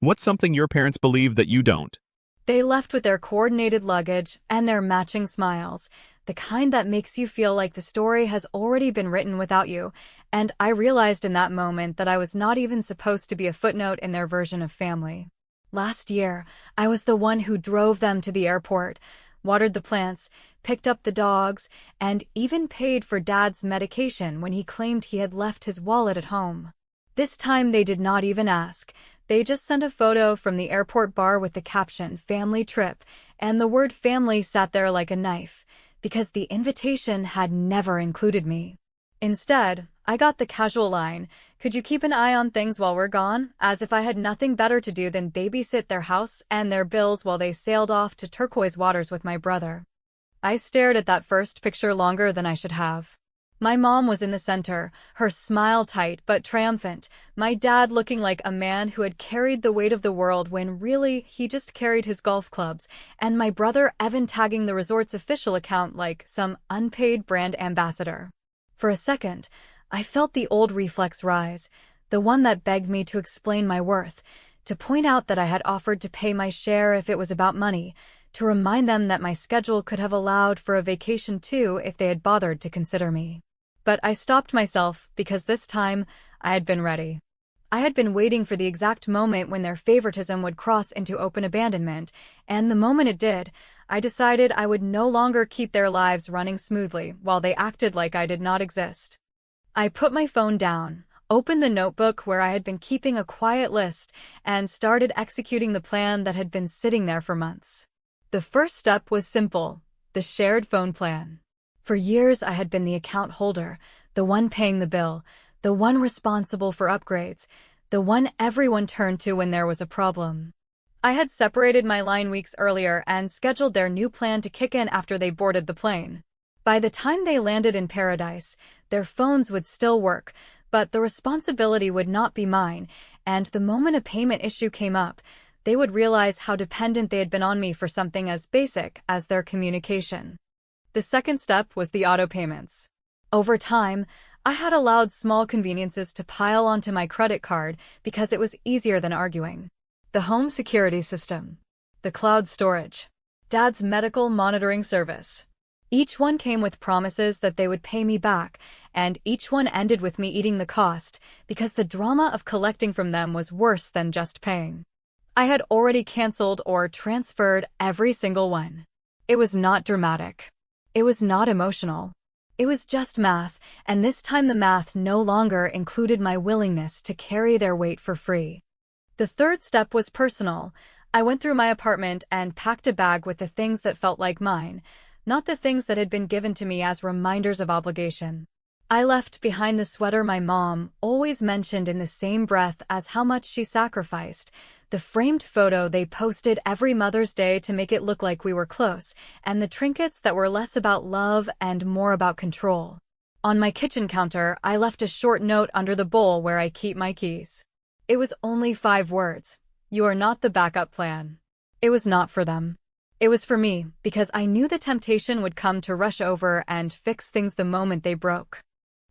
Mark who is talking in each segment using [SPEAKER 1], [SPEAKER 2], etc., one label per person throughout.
[SPEAKER 1] What's something your parents believe that you don't?
[SPEAKER 2] They left with their coordinated luggage and their matching smiles, the kind that makes you feel like the story has already been written without you. And I realized in that moment that I was not even supposed to be a footnote in their version of family. Last year, I was the one who drove them to the airport, watered the plants, picked up the dogs, and even paid for Dad's medication when he claimed he had left his wallet at home. This time they did not even ask. They just sent a photo from the airport bar with the caption, "Family Trip," and the word family sat there like a knife, because the invitation had never included me. Instead, I got the casual line, "Could you keep an eye on things while we're gone?" As if I had nothing better to do than babysit their house and their bills while they sailed off to turquoise waters with my brother. I stared at that first picture longer than I should have. My mom was in the center, her smile tight but triumphant, my dad looking like a man who had carried the weight of the world when really he just carried his golf clubs, and my brother Evan tagging the resort's official account like some unpaid brand ambassador. For a second, I felt the old reflex rise, the one that begged me to explain my worth, to point out that I had offered to pay my share if it was about money, to remind them that my schedule could have allowed for a vacation too if they had bothered to consider me. But I stopped myself because this time I had been ready. I had been waiting for the exact moment when their favoritism would cross into open abandonment, and the moment it did, I decided I would no longer keep their lives running smoothly while they acted like I did not exist. I put my phone down, opened the notebook where I had been keeping a quiet list, and started executing the plan that had been sitting there for months. The first step was simple: the shared phone plan. For years I had been the account holder, the one paying the bill, the one responsible for upgrades, the one everyone turned to when there was a problem. I had separated my line weeks earlier and scheduled their new plan to kick in after they boarded the plane. By the time they landed in paradise, their phones would still work, but the responsibility would not be mine, and the moment a payment issue came up, they would realize how dependent they had been on me for something as basic as their communication. The second step was the auto payments. Over time, I had allowed small conveniences to pile onto my credit card because it was easier than arguing. The home security system, the cloud storage, Dad's medical monitoring service. Each one came with promises that they would pay me back, and each one ended with me eating the cost because the drama of collecting from them was worse than just paying. I had already canceled or transferred every single one. It was not dramatic. It was not emotional. It was just math, and this time the math no longer included my willingness to carry their weight for free. The third step was personal. I went through my apartment and packed a bag with the things that felt like mine, not the things that had been given to me as reminders of obligation. I left behind the sweater my mom always mentioned in the same breath as how much she sacrificed, the framed photo they posted every Mother's Day to make it look like we were close, and the trinkets that were less about love and more about control. On my kitchen counter, I left a short note under the bowl where I keep my keys. It was only 5 words. "You are not the backup plan." It was not for them. It was for me, because I knew the temptation would come to rush over and fix things the moment they broke.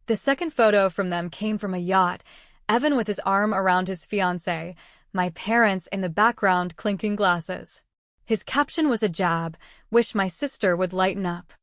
[SPEAKER 2] The second photo from them came from a yacht, Evan with his arm around his fiancée, my parents in the background clinking glasses. His caption was a jab, "Wish my sister would lighten up."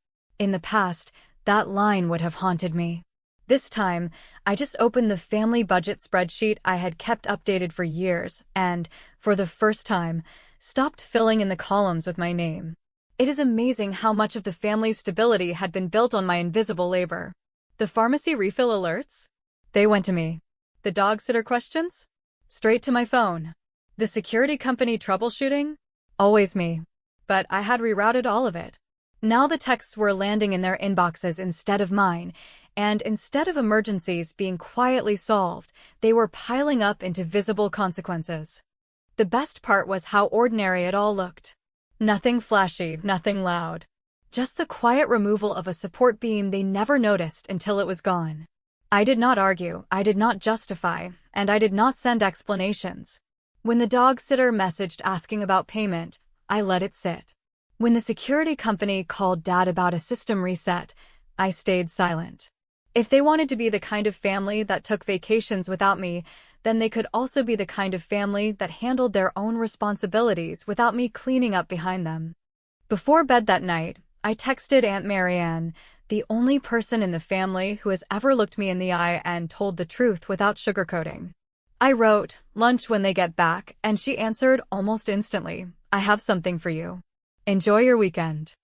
[SPEAKER 2] In the past, that line would have haunted me. This time, I just opened the family budget spreadsheet I had kept updated for years and, for the first time, stopped filling in the columns with my name. It is amazing how much of the family's stability had been built on my invisible labor. The pharmacy refill alerts? They went to me. The dog sitter questions? Straight to my phone. The security company troubleshooting? Always me. But I had rerouted all of it. Now the texts were landing in their inboxes instead of mine, and instead of emergencies being quietly solved, they were piling up into visible consequences. The best part was how ordinary it all looked. Nothing flashy, nothing loud. Just the quiet removal of a support beam they never noticed until it was gone. I did not argue, I did not justify, and I did not send explanations. When the dog sitter messaged asking about payment, I let it sit. When the security company called Dad about a system reset, I stayed silent. If they wanted to be the kind of family that took vacations without me, then they could also be the kind of family that handled their own responsibilities without me cleaning up behind them. Before bed that night, I texted Aunt Marianne, the only person in the family who has ever looked me in the eye and told the truth without sugarcoating. I wrote, "Lunch when they get back," and she answered almost instantly, "I have something for you. Enjoy your weekend."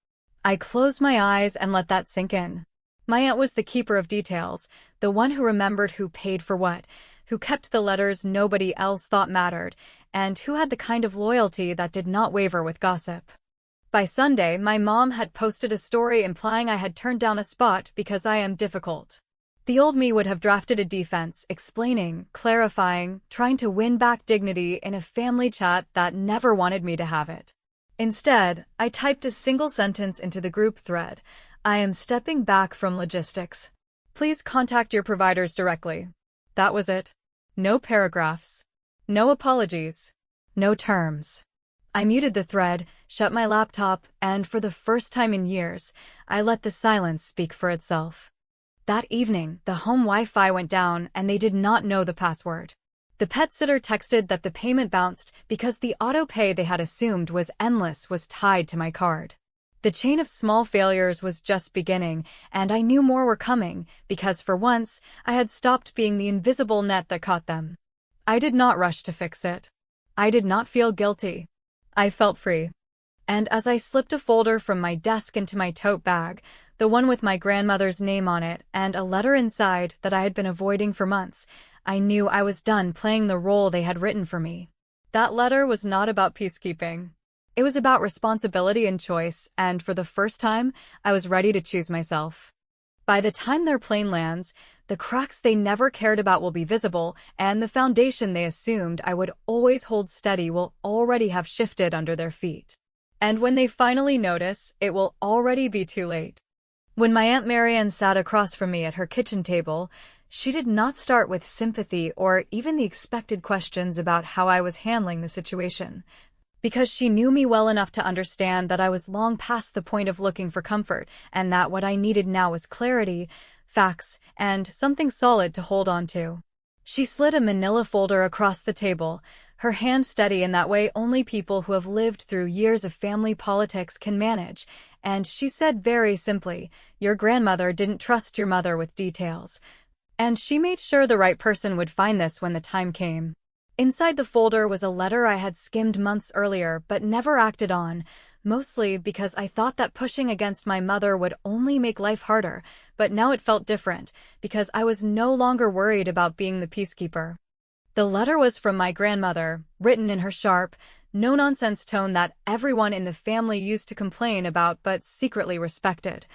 [SPEAKER 2] I closed my eyes and let that sink in. My aunt was the keeper of details, the one who remembered who paid for what, who kept the letters nobody else thought mattered, and who had the kind of loyalty that did not waver with gossip. By Sunday, my mom had posted a story implying I had turned down a spot because I am difficult. The old me would have drafted a defense, explaining, clarifying, trying to win back dignity in a family chat that never wanted me to have it. Instead, I typed a single sentence into the group thread: "I am stepping back from logistics. Please contact your providers directly." That was it. No paragraphs. No apologies. No terms. I muted the thread, shut my laptop, and for the first time in years, I let the silence speak for itself. That evening, the home Wi-Fi went down and they did not know the password. The pet sitter texted that the payment bounced because the auto-pay they had assumed was endless was tied to my card. The chain of small failures was just beginning, and I knew more were coming because for once, I had stopped being the invisible net that caught them. I did not rush to fix it. I did not feel guilty. I felt free. And as I slipped a folder from my desk into my tote bag, the one with my grandmother's name on it and a letter inside that I had been avoiding for months, I knew I was done playing the role they had written for me. That letter was not about peacekeeping. It was about responsibility and choice, and for the first time, I was ready to choose myself. By the time their plane lands, the cracks they never cared about will be visible, and the foundation they assumed I would always hold steady will already have shifted under their feet. And when they finally notice, it will already be too late. When my Aunt Marianne sat across from me at her kitchen table, she did not start with sympathy or even the expected questions about how I was handling the situation. Because she knew me well enough to understand that I was long past the point of looking for comfort, and that what I needed now was clarity, facts, and something solid to hold on to. She slid a manila folder across the table, her hand steady in that way only people who have lived through years of family politics can manage, and she said very simply, "Your grandmother didn't trust your mother with details." And she made sure the right person would find this when the time came. Inside the folder was a letter I had skimmed months earlier but never acted on, mostly because I thought that pushing against my mother would only make life harder, but now it felt different, because I was no longer worried about being the peacekeeper. The letter was from my grandmother, written in her sharp, no-nonsense tone that everyone in the family used to complain about but secretly respected.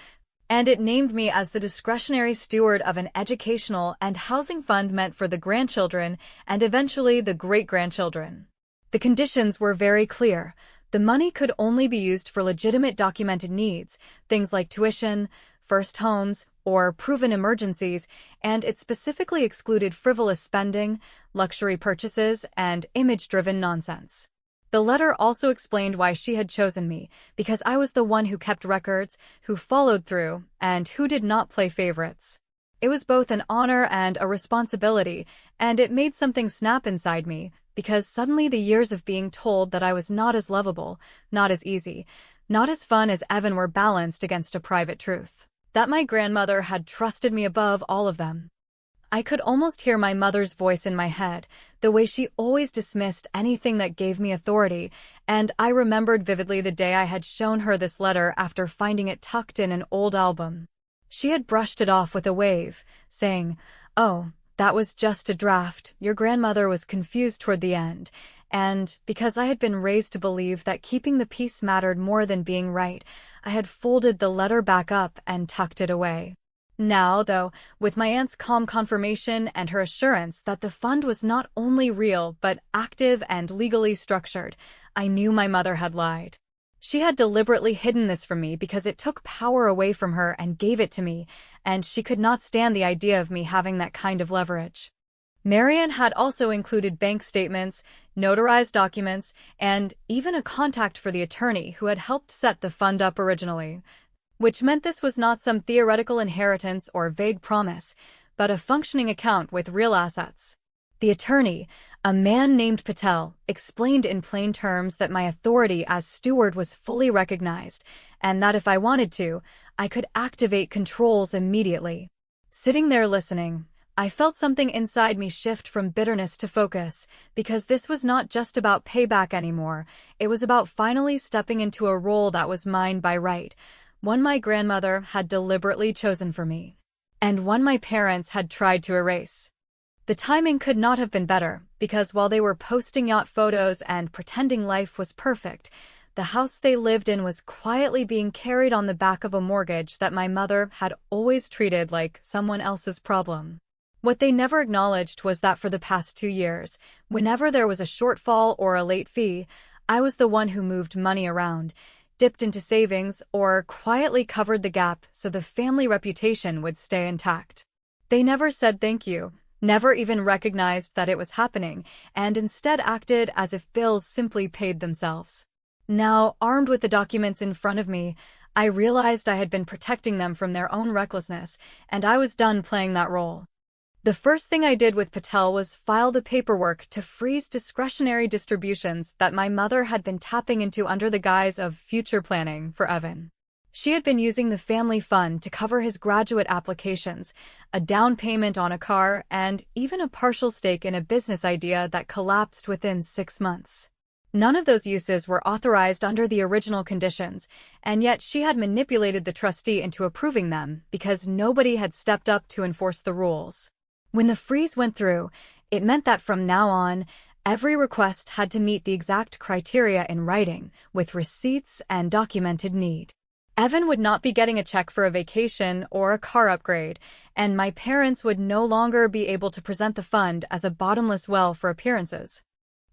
[SPEAKER 2] And it named me as the discretionary steward of an educational and housing fund meant for the grandchildren and eventually the great-grandchildren. The conditions were very clear. The money could only be used for legitimate documented needs, things like tuition, first homes, or proven emergencies, and it specifically excluded frivolous spending, luxury purchases, and image-driven nonsense. The letter also explained why she had chosen me, because I was the one who kept records, who followed through, and who did not play favorites. It was both an honor and a responsibility, and it made something snap inside me, because suddenly the years of being told that I was not as lovable, not as easy, not as fun as Evan were balanced against a private truth. That my grandmother had trusted me above all of them. I could almost hear my mother's voice in my head, the way she always dismissed anything that gave me authority, and I remembered vividly the day I had shown her this letter after finding it tucked in an old album. She had brushed it off with a wave, saying, "Oh, that was just a draft. Your grandmother was confused toward the end." And because I had been raised to believe that keeping the peace mattered more than being right, I had folded the letter back up and tucked it away. Now, though, with my aunt's calm confirmation and her assurance that the fund was not only real but active and legally structured, I knew my mother had lied. She had deliberately hidden this from me because it took power away from her and gave it to me, and she could not stand the idea of me having that kind of leverage. Marianne had also included bank statements, notarized documents, and even a contact for the attorney who had helped set the fund up originally. Which meant this was not some theoretical inheritance or vague promise, but a functioning account with real assets. The attorney, a man named Patel, explained in plain terms that my authority as steward was fully recognized, and that if I wanted to, I could activate controls immediately. Sitting there listening, I felt something inside me shift from bitterness to focus, because this was not just about payback anymore. It was about finally stepping into a role that was mine by right, one my grandmother had deliberately chosen for me, and one my parents had tried to erase. The timing could not have been better, because while they were posting yacht photos and pretending life was perfect, the house they lived in was quietly being carried on the back of a mortgage that my mother had always treated like someone else's problem. What they never acknowledged was that for the past 2 years, whenever there was a shortfall or a late fee, I was the one who moved money around, dipped into savings, or quietly covered the gap so the family reputation would stay intact. They never said thank you, never even recognized that it was happening, and instead acted as if bills simply paid themselves. Now, armed with the documents in front of me, I realized I had been protecting them from their own recklessness, and I was done playing that role. The first thing I did with Patel was file the paperwork to freeze discretionary distributions that my mother had been tapping into under the guise of future planning for Evan. She had been using the family fund to cover his graduate applications, a down payment on a car, and even a partial stake in a business idea that collapsed within 6 months. None of those uses were authorized under the original conditions, and yet she had manipulated the trustee into approving them because nobody had stepped up to enforce the rules. When the freeze went through, it meant that from now on, every request had to meet the exact criteria in writing, with receipts and documented need. Evan would not be getting a check for a vacation or a car upgrade, and my parents would no longer be able to present the fund as a bottomless well for appearances.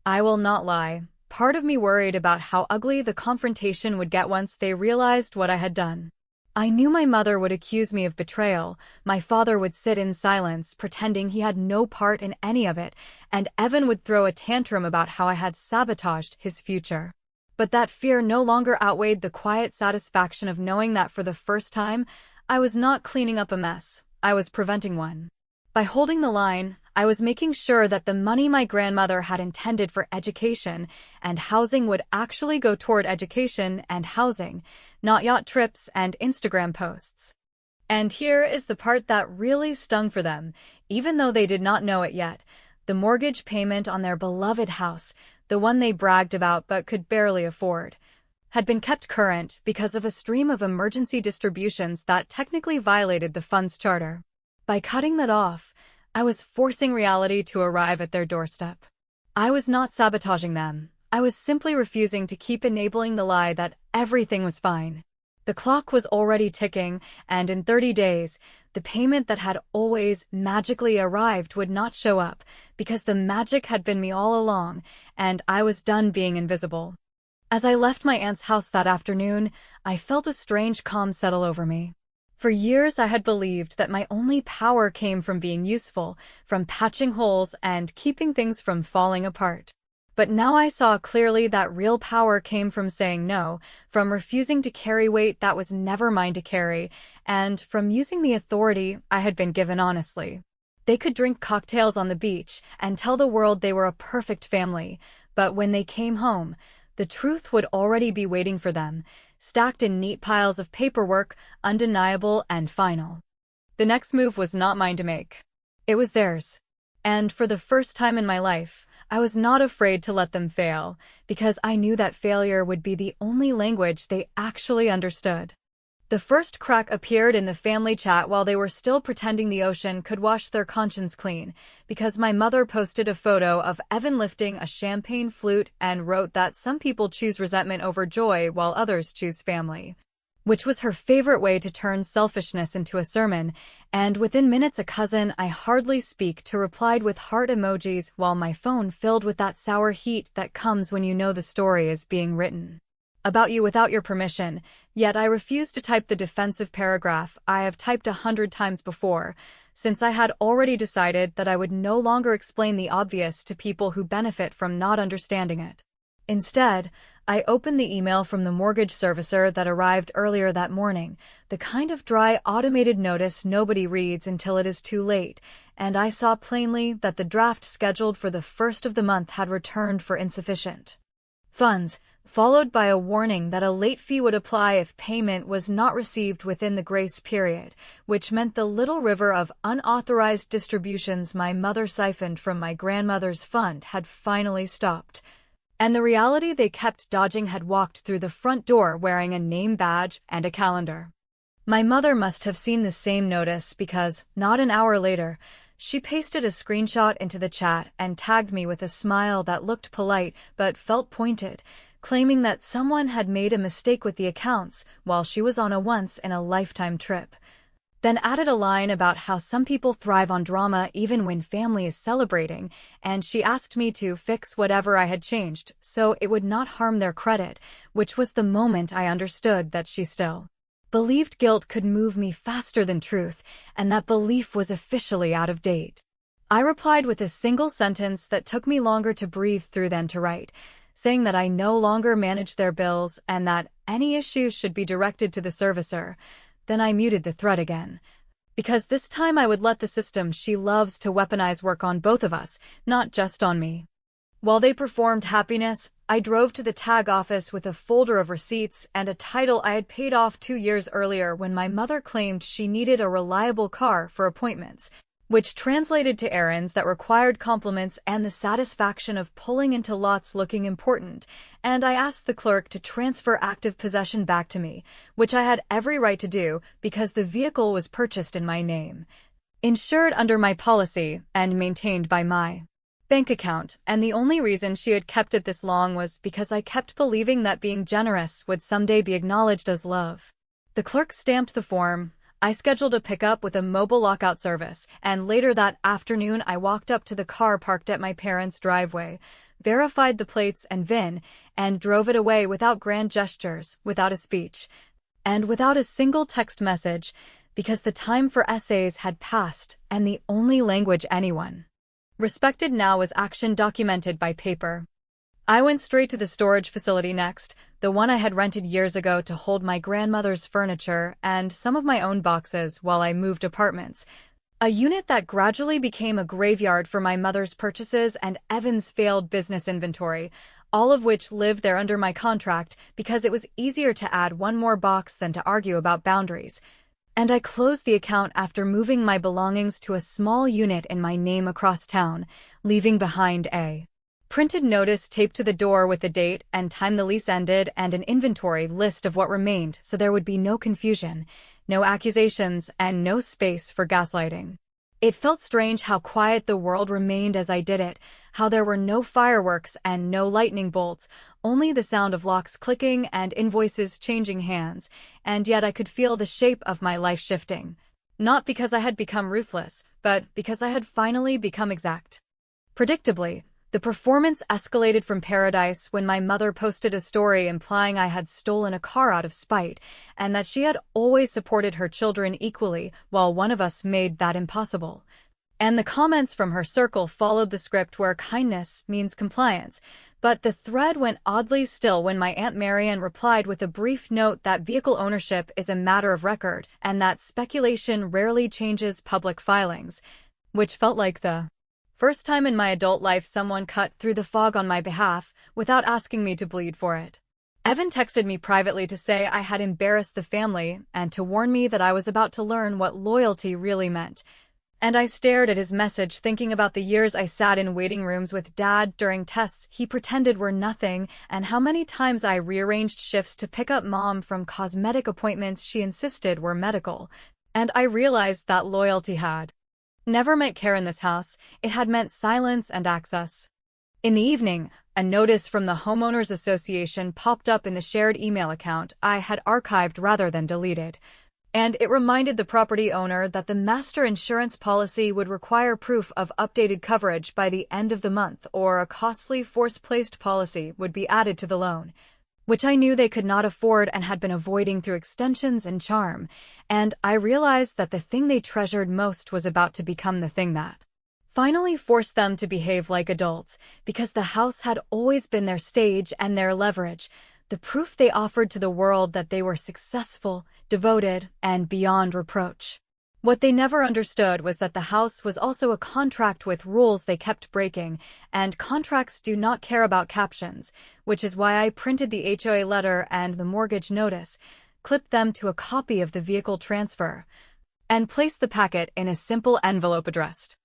[SPEAKER 2] I will not lie, part of me worried about how ugly the confrontation would get once they realized what I had done. I knew my mother would accuse me of betrayal, my father would sit in silence, pretending he had no part in any of it, and Evan would throw a tantrum about how I had sabotaged his future. But that fear no longer outweighed the quiet satisfaction of knowing that for the first time, I was not cleaning up a mess, I was preventing one. By holding the line, I was making sure that the money my grandmother had intended for education and housing would actually go toward education and housing, not yacht trips and Instagram posts. And here is the part that really stung for them, even though they did not know it yet. The mortgage payment on their beloved house, the one they bragged about but could barely afford, had been kept current because of a stream of emergency distributions that technically violated the fund's charter. By cutting that off, I was forcing reality to arrive at their doorstep. I was not sabotaging them. I was simply refusing to keep enabling the lie that everything was fine. The clock was already ticking, and in 30 days, the payment that had always magically arrived would not show up, because the magic had been me all along, and I was done being invisible. As I left my aunt's house that afternoon, I felt a strange calm settle over me. For years I had believed that my only power came from being useful, from patching holes and keeping things from falling apart. But now I saw clearly that real power came from saying no, from refusing to carry weight that was never mine to carry, and from using the authority I had been given honestly. They could drink cocktails on the beach and tell the world they were a perfect family, but when they came home, the truth would already be waiting for them, stacked in neat piles of paperwork, undeniable and final. The next move was not mine to make. It was theirs. And for the first time in my life, I was not afraid to let them fail, because I knew that failure would be the only language they actually understood. The first crack appeared in the family chat while they were still pretending the ocean could wash their conscience clean, because my mother posted a photo of Evan lifting a champagne flute and wrote that some people choose resentment over joy while others choose family, which was her favorite way to turn selfishness into a sermon, and within minutes a cousin I hardly speak to replied with heart emojis while my phone filled with that sour heat that comes when you know the story is being written about you without your permission, yet I refused to type the defensive paragraph I have typed 100 times before, since I had already decided that I would no longer explain the obvious to people who benefit from not understanding it. Instead, I opened the email from the mortgage servicer that arrived earlier that morning, the kind of dry automated notice nobody reads until it is too late, and I saw plainly that the draft scheduled for the first of the month had returned for insufficient funds, followed by a warning that a late fee would apply if payment was not received within the grace period, which meant the little river of unauthorized distributions my mother siphoned from my grandmother's fund had finally stopped. And the reality they kept dodging had walked through the front door wearing a name badge and a calendar. My mother must have seen the same notice because, not an hour later, she pasted a screenshot into the chat and tagged me with a smile that looked polite but felt pointed, claiming that someone had made a mistake with the accounts while she was on a once-in-a-lifetime trip. Then added a line about how some people thrive on drama even when family is celebrating, and she asked me to fix whatever I had changed so it would not harm their credit, which was the moment I understood that she still believed guilt could move me faster than truth, and that belief was officially out of date. I replied with a single sentence that took me longer to breathe through than to write, saying that I no longer managed their bills and that any issues should be directed to the servicer. Then I muted the thread again, because this time I would let the system she loves to weaponize work on both of us, not just on me. While they performed happiness, I drove to the tag office with a folder of receipts and a title I had paid off 2 years earlier when my mother claimed she needed a reliable car for appointments, which translated to errands that required compliments and the satisfaction of pulling into lots looking important, and I asked the clerk to transfer active possession back to me, which I had every right to do because the vehicle was purchased in my name, insured under my policy, and maintained by my bank account, and the only reason she had kept it this long was because I kept believing that being generous would someday be acknowledged as love. The clerk stamped the form. I scheduled a pickup with a mobile lockout service, and later that afternoon I walked up to the car parked at my parents' driveway, verified the plates and VIN, and drove it away without grand gestures, without a speech, and without a single text message, because the time for essays had passed, and the only language anyone respected now was action documented by paper. I went straight to the storage facility next, the one I had rented years ago to hold my grandmother's furniture and some of my own boxes while I moved apartments, a unit that gradually became a graveyard for my mother's purchases and Evan's failed business inventory, all of which lived there under my contract because it was easier to add one more box than to argue about boundaries. And I closed the account after moving my belongings to a small unit in my name across town, leaving behind a printed notice taped to the door with the date and time the lease ended and an inventory list of what remained so there would be no confusion, no accusations, and no space for gaslighting. It felt strange how quiet the world remained as I did it, how there were no fireworks and no lightning bolts, only the sound of locks clicking and invoices changing hands, and yet I could feel the shape of my life shifting. Not because I had become ruthless, but because I had finally become exact. Predictably, the performance escalated from paradise when my mother posted a story implying I had stolen a car out of spite, and that she had always supported her children equally while one of us made that impossible. And the comments from her circle followed the script where kindness means compliance, but the thread went oddly still when my Aunt Marian replied with a brief note that vehicle ownership is a matter of record and that speculation rarely changes public filings, which felt like the first time in my adult life someone cut through the fog on my behalf without asking me to bleed for it. Evan texted me privately to say I had embarrassed the family and to warn me that I was about to learn what loyalty really meant. And I stared at his message thinking about the years I sat in waiting rooms with Dad during tests he pretended were nothing and how many times I rearranged shifts to pick up Mom from cosmetic appointments she insisted were medical. And I realized that loyalty had never meant care in this house, it had meant silence and access. In the evening, a notice from the Homeowners Association popped up in the shared email account I had archived rather than deleted, and it reminded the property owner that the master insurance policy would require proof of updated coverage by the end of the month or a costly force-placed policy would be added to the loan, which I knew they could not afford and had been avoiding through extensions and charm, and I realized that the thing they treasured most was about to become the thing that finally forced them to behave like adults, because the house had always been their stage and their leverage, the proof they offered to the world that they were successful, devoted, and beyond reproach. What they never understood was that the house was also a contract with rules they kept breaking, and contracts do not care about captions, which is why I printed the HOA letter and the mortgage notice, clipped them to a copy of the vehicle transfer, and placed the packet in a simple envelope addressed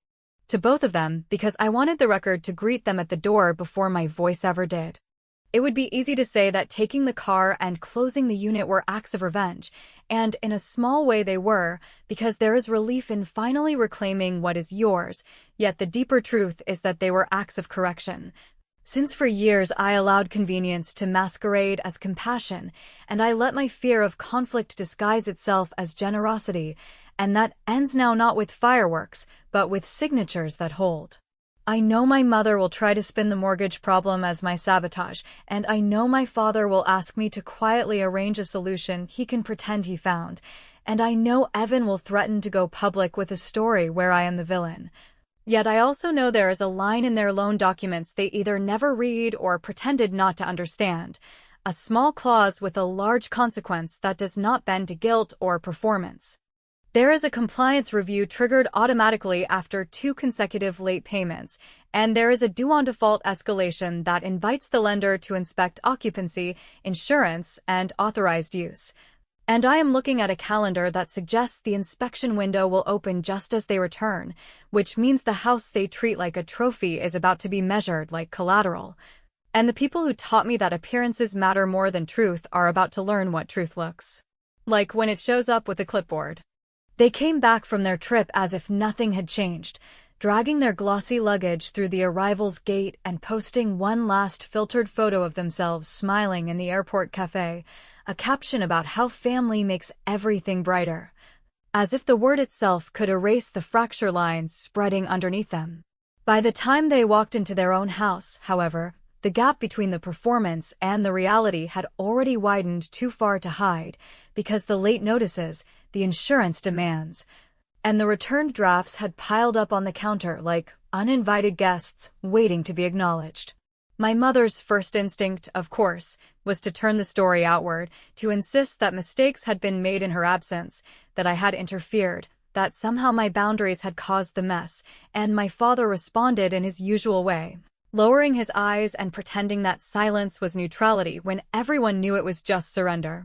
[SPEAKER 2] to both of them because I wanted the record to greet them at the door before my voice ever did. It would be easy to say that taking the car and closing the unit were acts of revenge, and in a small way they were, because there is relief in finally reclaiming what is yours, yet the deeper truth is that they were acts of correction. Since for years I allowed convenience to masquerade as compassion, and I let my fear of conflict disguise itself as generosity, and that ends now not with fireworks, but with signatures that hold. I know my mother will try to spin the mortgage problem as my sabotage, and I know my father will ask me to quietly arrange a solution he can pretend he found, and I know Evan will threaten to go public with a story where I am the villain. Yet I also know there is a line in their loan documents they either never read or pretended not to understand, a small clause with a large consequence that does not bend to guilt or performance. There is a compliance review triggered automatically after 2 consecutive late payments, and there is a due-on-default escalation that invites the lender to inspect occupancy, insurance, and authorized use. And I am looking at a calendar that suggests the inspection window will open just as they return, which means the house they treat like a trophy is about to be measured like collateral. And the people who taught me that appearances matter more than truth are about to learn what truth looks like when it shows up with a clipboard. They came back from their trip as if nothing had changed, dragging their glossy luggage through the arrivals gate and posting one last filtered photo of themselves smiling in the airport cafe, a caption about how family makes everything brighter, as if the word itself could erase the fracture lines spreading underneath them. By the time they walked into their own house, however, the gap between the performance and the reality had already widened too far to hide, because the late notices, the insurance demands, and the returned drafts had piled up on the counter like uninvited guests waiting to be acknowledged. My mother's first instinct, of course, was to turn the story outward, to insist that mistakes had been made in her absence, that I had interfered, that somehow my boundaries had caused the mess, and my father responded in his usual way, lowering his eyes and pretending that silence was neutrality when everyone knew it was just surrender.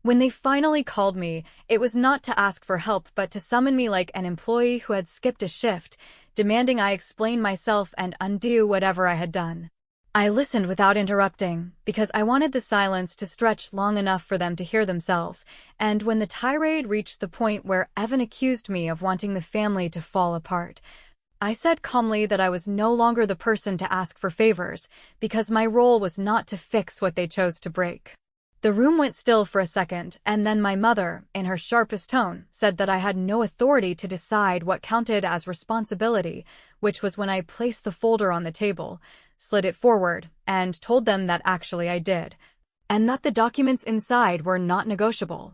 [SPEAKER 2] When they finally called me, it was not to ask for help but to summon me like an employee who had skipped a shift, demanding I explain myself and undo whatever I had done. I listened without interrupting, because I wanted the silence to stretch long enough for them to hear themselves, and when the tirade reached the point where Evan accused me of wanting the family to fall apart, I said calmly that I was no longer the person to ask for favors, because my role was not to fix what they chose to break. The room went still for a second, and then my mother, in her sharpest tone, said that I had no authority to decide what counted as responsibility, which was when I placed the folder on the table, slid it forward, and told them that actually I did, and that the documents inside were not negotiable.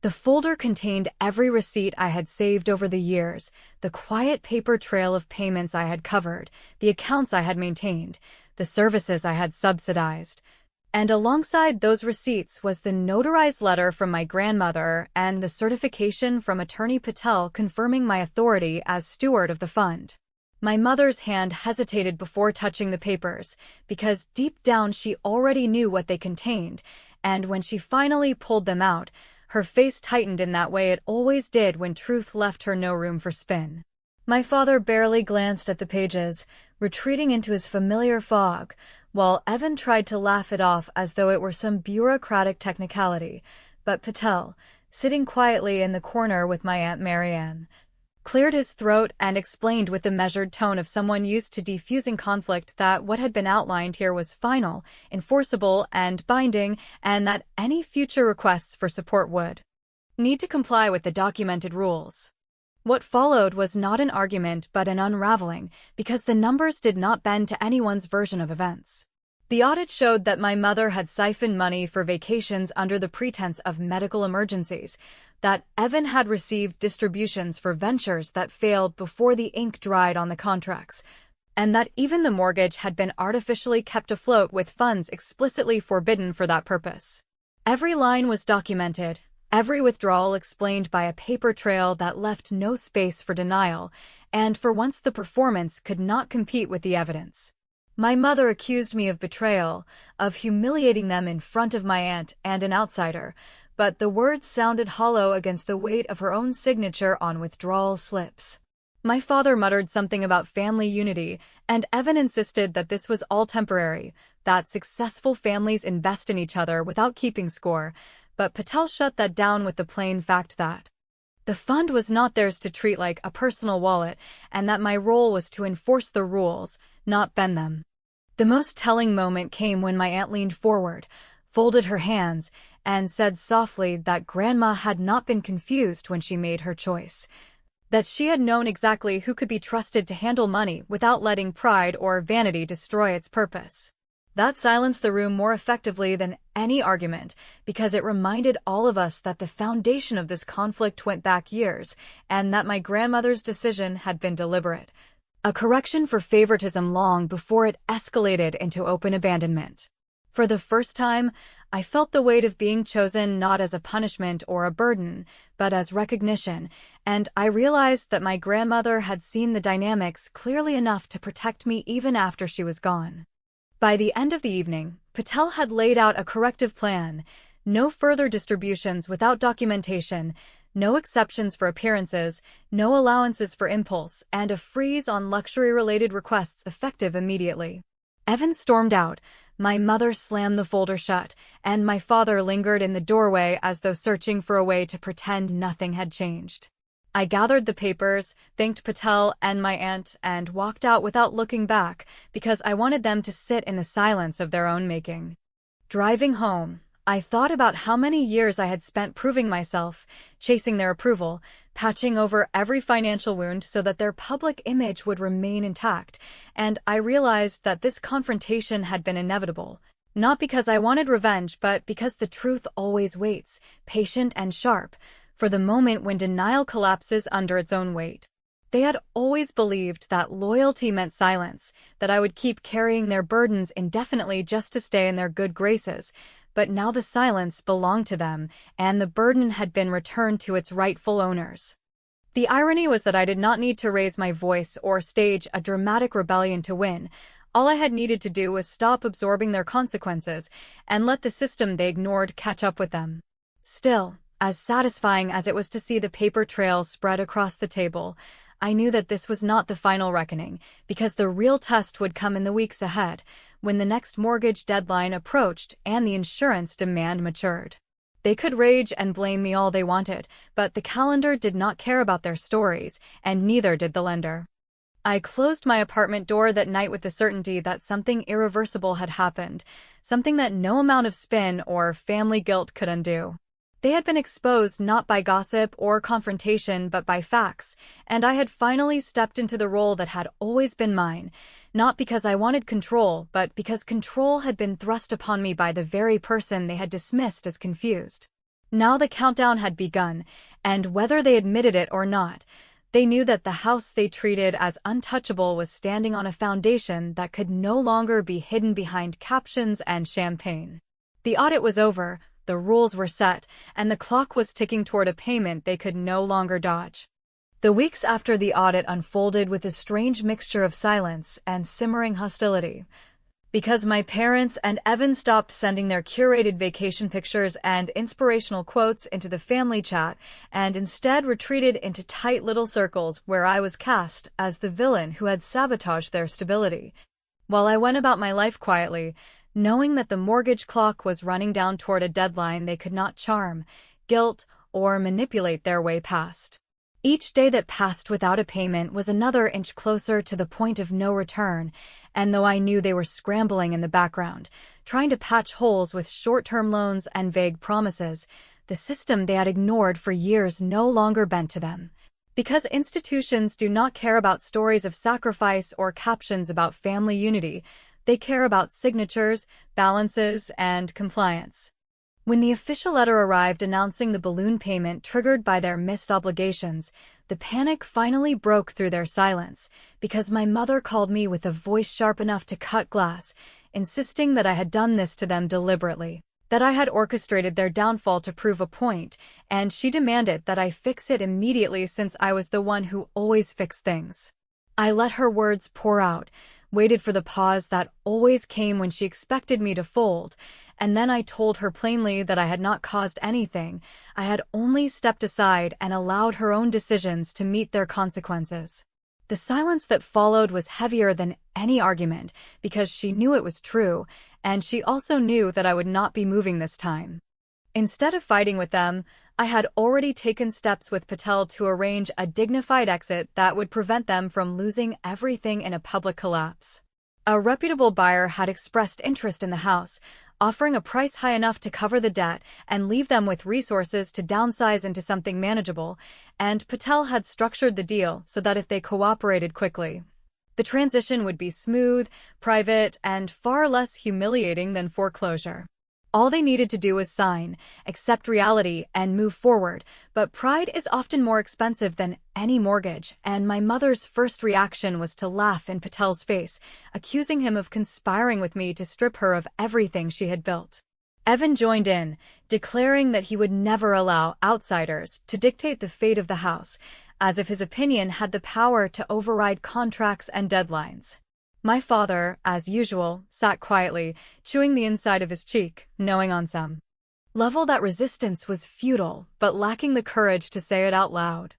[SPEAKER 2] The folder contained every receipt I had saved over the years, the quiet paper trail of payments I had covered, the accounts I had maintained, the services I had subsidized. And alongside those receipts was the notarized letter from my grandmother and the certification from Attorney Patel confirming my authority as steward of the fund. My mother's hand hesitated before touching the papers, because deep down she already knew what they contained, and when she finally pulled them out, her face tightened in that way it always did when truth left her no room for spin. My father barely glanced at the pages, retreating into his familiar fog, while Evan tried to laugh it off as though it were some bureaucratic technicality, but Patel, sitting quietly in the corner with my Aunt Marianne, cleared his throat and explained with the measured tone of someone used to defusing conflict that what had been outlined here was final, enforceable, and binding, and that any future requests for support would need to comply with the documented rules. What followed was not an argument but an unraveling, because the numbers did not bend to anyone's version of events. The audit showed that my mother had siphoned money for vacations under the pretense of medical emergencies, that Evan had received distributions for ventures that failed before the ink dried on the contracts, and that even the mortgage had been artificially kept afloat with funds explicitly forbidden for that purpose. Every line was documented, Every withdrawal explained by a paper trail that left no space for denial, and for once the performance could not compete with the evidence. My mother accused me of betrayal, of humiliating them in front of my aunt and an outsider, but the words sounded hollow against the weight of her own signature on withdrawal slips. My father muttered something about family unity, and Evan insisted that this was all temporary, that successful families invest in each other without keeping score, but Patel shut that down with the plain fact that the fund was not theirs to treat like a personal wallet, and that my role was to enforce the rules, not bend them. The most telling moment came when my aunt leaned forward, folded her hands, and said softly that Grandma had not been confused when she made her choice, that she had known exactly who could be trusted to handle money without letting pride or vanity destroy its purpose. That silenced the room more effectively than any argument, because it reminded all of us that the foundation of this conflict went back years, and that my grandmother's decision had been deliberate. A correction for favoritism long before it escalated into open abandonment. For the first time, I felt the weight of being chosen not as a punishment or a burden, but as recognition, and I realized that my grandmother had seen the dynamics clearly enough to protect me even after she was gone. By the end of the evening, Patel had laid out a corrective plan: no further distributions without documentation, no exceptions for appearances, no allowances for impulse, and a freeze on luxury-related requests effective immediately. Evan stormed out, my mother slammed the folder shut, and my father lingered in the doorway as though searching for a way to pretend nothing had changed. I gathered the papers, thanked Patel and my aunt, and walked out without looking back, because I wanted them to sit in the silence of their own making. Driving home, I thought about how many years I had spent proving myself, chasing their approval, patching over every financial wound so that their public image would remain intact, and I realized that this confrontation had been inevitable. Not because I wanted revenge, but because the truth always waits, patient and sharp, for the moment when denial collapses under its own weight. They had always believed that loyalty meant silence, that I would keep carrying their burdens indefinitely just to stay in their good graces, but now the silence belonged to them, and the burden had been returned to its rightful owners. The irony was that I did not need to raise my voice or stage a dramatic rebellion to win. All I had needed to do was stop absorbing their consequences and let the system they ignored catch up with them. Still, as satisfying as it was to see the paper trail spread across the table, I knew that this was not the final reckoning, because the real test would come in the weeks ahead, when the next mortgage deadline approached and the insurance demand matured. They could rage and blame me all they wanted, but the calendar did not care about their stories, and neither did the lender. I closed my apartment door that night with the certainty that something irreversible had happened, something that no amount of spin or family guilt could undo. They had been exposed not by gossip or confrontation but by facts, and I had finally stepped into the role that had always been mine, not because I wanted control, but because control had been thrust upon me by the very person they had dismissed as confused. Now the countdown had begun, and whether they admitted it or not, they knew that the house they treated as untouchable was standing on a foundation that could no longer be hidden behind captions and champagne. The audit was over, the rules were set, and the clock was ticking toward a payment they could no longer dodge. The weeks after the audit unfolded with a strange mixture of silence and simmering hostility. Because my parents and Evan stopped sending their curated vacation pictures and inspirational quotes into the family chat and instead retreated into tight little circles where I was cast as the villain who had sabotaged their stability. While I went about my life quietly, knowing that the mortgage clock was running down toward a deadline they could not charm, guilt, or manipulate their way past. Each day that passed without a payment was another inch closer to the point of no return, and though I knew they were scrambling in the background, trying to patch holes with short-term loans and vague promises, the system they had ignored for years no longer bent to them. Because institutions do not care about stories of sacrifice or captions about family unity, they care about signatures, balances, and compliance. When the official letter arrived announcing the balloon payment triggered by their missed obligations, the panic finally broke through their silence, because my mother called me with a voice sharp enough to cut glass, insisting that I had done this to them deliberately. that I had orchestrated their downfall to prove a point, and she demanded that I fix it immediately since I was the one who always fixed things. I let her words pour out, waited for the pause that always came when she expected me to fold, and then I told her plainly that I had not caused anything. I had only stepped aside and allowed her own decisions to meet their consequences. The silence that followed was heavier than any argument because she knew it was true, and she also knew that I would not be moving this time. Instead of fighting with them, I had already taken steps with Patel to arrange a dignified exit that would prevent them from losing everything in a public collapse. A reputable buyer had expressed interest in the house, offering a price high enough to cover the debt and leave them with resources to downsize into something manageable, and Patel had structured the deal so that if they cooperated quickly, the transition would be smooth, private, and far less humiliating than foreclosure. All they needed to do was sign, accept reality, and move forward, but pride is often more expensive than any mortgage, and my mother's first reaction was to laugh in Patel's face, accusing him of conspiring with me to strip her of everything she had built. Evan joined in, declaring that he would never allow outsiders to dictate the fate of the house, as if his opinion had the power to override contracts and deadlines. My father, as usual, sat quietly, chewing the inside of his cheek, knowing on some level that resistance was futile, but lacking the courage to say it out loud.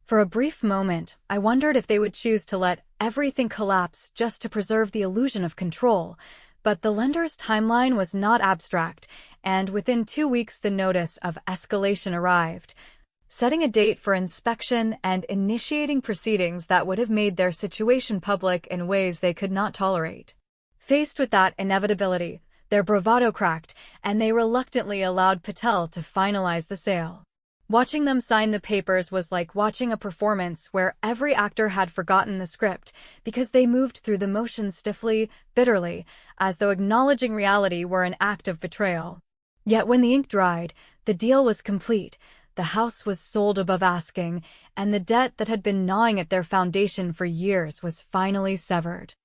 [SPEAKER 2] For a brief moment, I wondered if they would choose to let everything collapse just to preserve the illusion of control, but the lender's timeline was not abstract, and within 2 weeks the notice of escalation arrived, setting a date for inspection and initiating proceedings that would have made their situation public in ways they could not tolerate. Faced with that inevitability, their bravado cracked, and they reluctantly allowed Patel to finalize the sale. Watching them sign the papers was like watching a performance where every actor had forgotten the script because they moved through the motions stiffly, bitterly, as though acknowledging reality were an act of betrayal. Yet when the ink dried, the deal was complete. The house was sold above asking, and the debt that had been gnawing at their foundation for years was finally severed.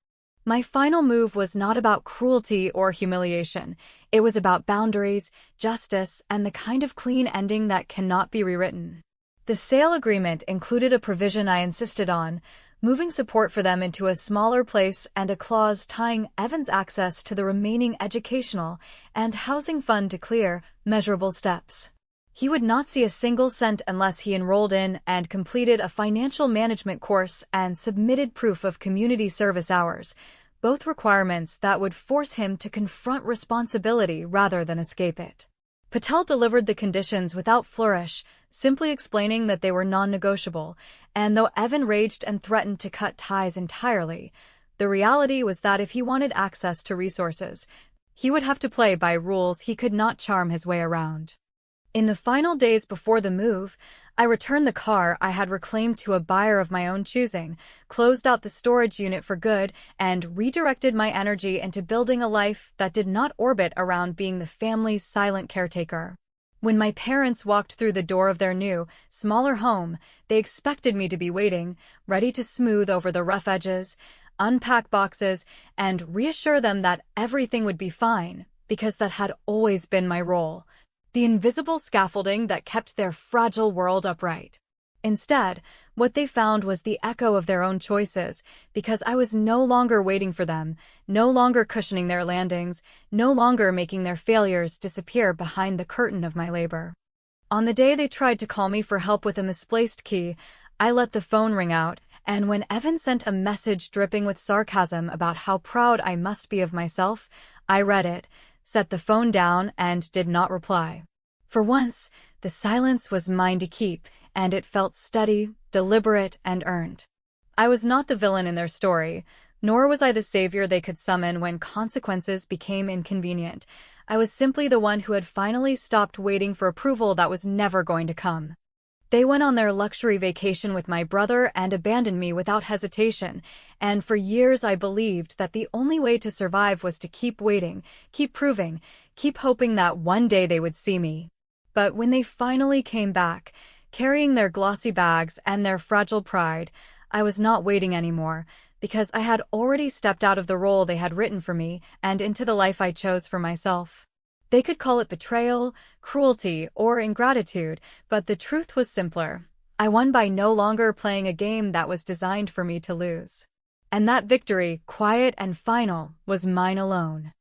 [SPEAKER 2] My final move was not about cruelty or humiliation. It was about boundaries, justice, and the kind of clean ending that cannot be rewritten. The sale agreement included a provision I insisted on, moving support for them into a smaller place and a clause tying Evan's access to the remaining educational and housing fund to clear, measurable steps. He would not see a single cent unless he enrolled in and completed a financial management course and submitted proof of community service hours, both requirements that would force him to confront responsibility rather than escape it. Patel delivered the conditions without flourish, simply explaining that they were non-negotiable, and though Evan raged and threatened to cut ties entirely, the reality was that if he wanted access to resources, he would have to play by rules he could not charm his way around. In the final days before the move, I returned the car I had reclaimed to a buyer of my own choosing, closed out the storage unit for good, and redirected my energy into building a life that did not orbit around being the family's silent caretaker. When my parents walked through the door of their new, smaller home, they expected me to be waiting, ready to smooth over the rough edges, unpack boxes, and reassure them that everything would be fine, because that had always been my role. The invisible scaffolding that kept their fragile world upright. Instead, what they found was the echo of their own choices, because I was no longer waiting for them, no longer cushioning their landings, no longer making their failures disappear behind the curtain of my labor. On the day they tried to call me for help with a misplaced key, I let the phone ring out, and when Evan sent a message dripping with sarcasm about how proud I must be of myself, I read it, set the phone down, and did not reply. For once, the silence was mine to keep, and it felt steady, deliberate, and earned. I was not the villain in their story, nor was I the savior they could summon when consequences became inconvenient. I was simply the one who had finally stopped waiting for approval that was never going to come. They went on their luxury vacation with my brother and abandoned me without hesitation, and for years I believed that the only way to survive was to keep waiting, keep proving, keep hoping that one day they would see me. But when they finally came back, carrying their glossy bags and their fragile pride, I was not waiting anymore, because I had already stepped out of the role they had written for me and into the life I chose for myself. They could call it betrayal, cruelty, or ingratitude, but the truth was simpler. I won by no longer playing a game that was designed for me to lose. And that victory, quiet and final, was mine alone.